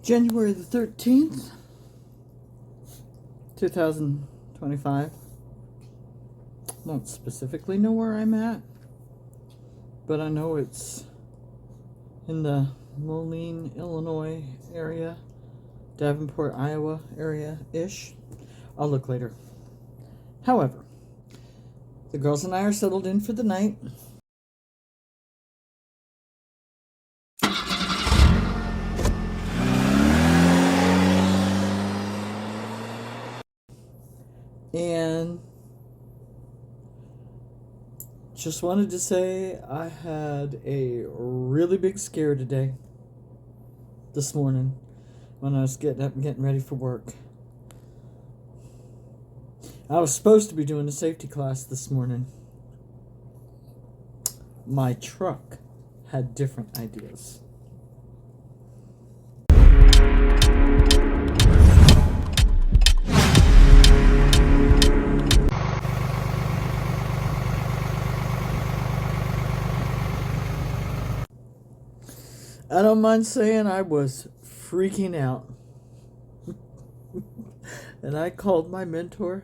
January the 13th, 2025. Don't specifically know where I'm at, but I know it's in the Moline, Illinois area, Davenport, Iowa area-ish. I'll look later. However, the girls and I are settled in for the night. And just wanted to say I had a really big scare today, this morning, when I was getting up and getting ready for work. I was supposed to be doing a safety class this morning. My truck had different ideas. I don't mind saying I was freaking out. And I called my mentor.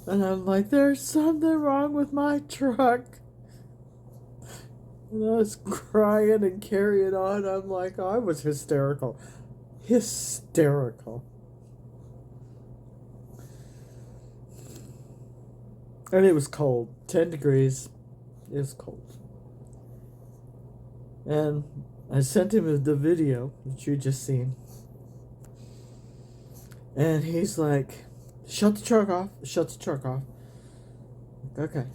And I'm like, there's something wrong with my truck. And I was crying and carrying on. I'm like, I was hysterical. Hysterical. And it was cold. 10 degrees. It was cold. And I sent him the video that you just seen. And he's like, shut the truck off. Shut the truck off. Okay.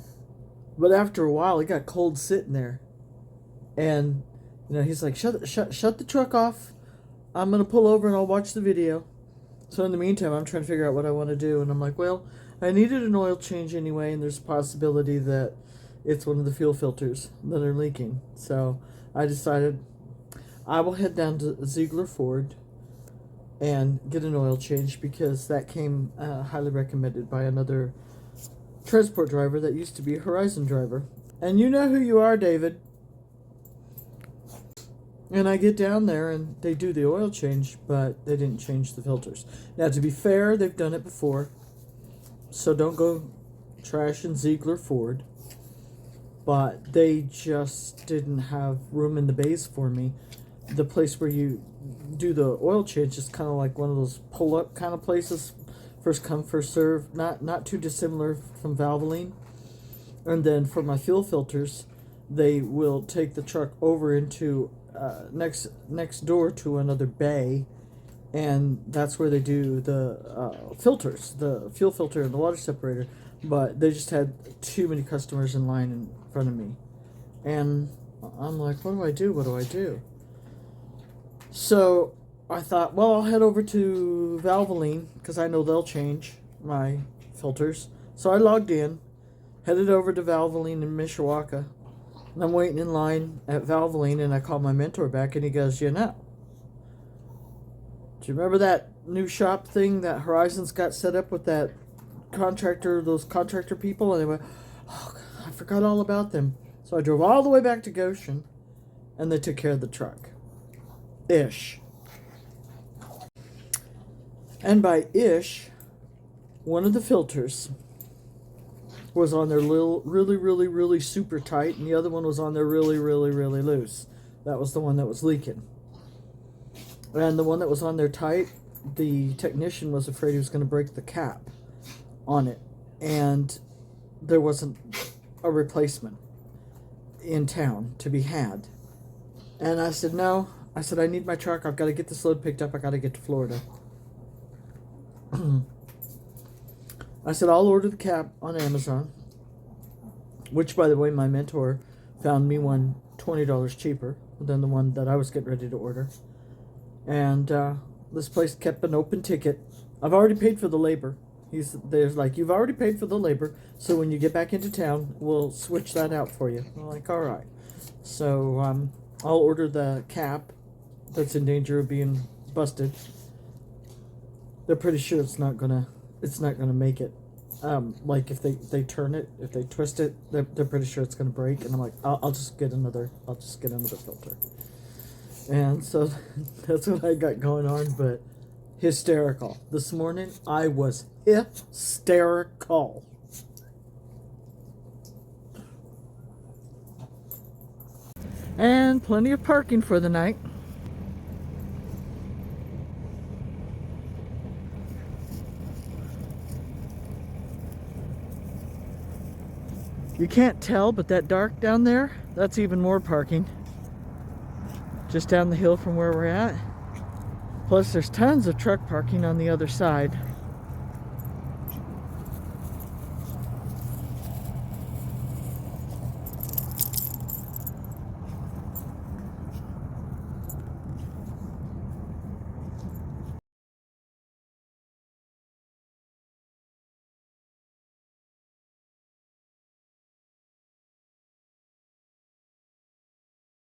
But after a while, it got cold sitting there. And, he's like, shut the truck off. I'm going to pull over and I'll watch the video. So in the meantime, I'm trying to figure out what I want to do. And I'm like, well, I needed an oil change anyway. And there's a possibility that it's one of the fuel filters that are leaking. So I decided I will head down to Ziegler Ford and get an oil change, because that came highly recommended by another transport driver that used to be a Horizon driver. And you know who you are, David. And I get down there and they do the oil change, but they didn't change the filters. Now, to be fair, they've done it before, so don't go trashing Ziegler Ford. But they just didn't have room in the bays for me. The place where you do the oil change is kind of like one of those pull-up kind of places. First come, first serve. Not too dissimilar from Valvoline. And then for my fuel filters, they will take the truck over into next door to another bay. And that's where they do the filters, the fuel filter and the water separator. But they just had too many customers in line in front of me. And I'm like, what do I do? What do I do? So I thought, well, I'll head over to Valvoline, because I know they'll change my filters. So I logged in, headed over to Valvoline in Mishawaka. And I'm waiting in line at Valvoline, and I call my mentor back, and he goes, do you remember that new shop thing that Horizon's got set up with that contractor, those contractor people? And they went, oh, God, I forgot all about them. So I drove all the way back to Goshen, and they took care of the truck. Ish. And by ish, one of the filters was on there really super tight, and the other one was on there really loose. That was the one that was leaking. And the one that was on there tight, the technician was afraid he was going to break the cap on it, and there wasn't a replacement in town to be had. And I said, no. I said, I need my truck. I've got to get this load picked up. I got to get to Florida. I said, I'll order the cap on Amazon, which, by the way, my mentor found me one $20 cheaper than the one that I was getting ready to order. And this place kept an open ticket. I've already paid for the labor. There's like, you've already paid for the labor, so when you get back into town, we'll switch that out for you. I'm like, all right. So I'll order the cap that's in danger of being busted. They're pretty sure it's not gonna make it. Like if they turn it, if they twist it, they're pretty sure it's gonna break. And I'm like, I'll just get another filter. And so that's what I got going on, but hysterical. This morning I was hysterical. And plenty of parking for the night. You can't tell, but that dark down there, that's even more parking. Just down the hill from where we're at. Plus there's tons of truck parking on the other side.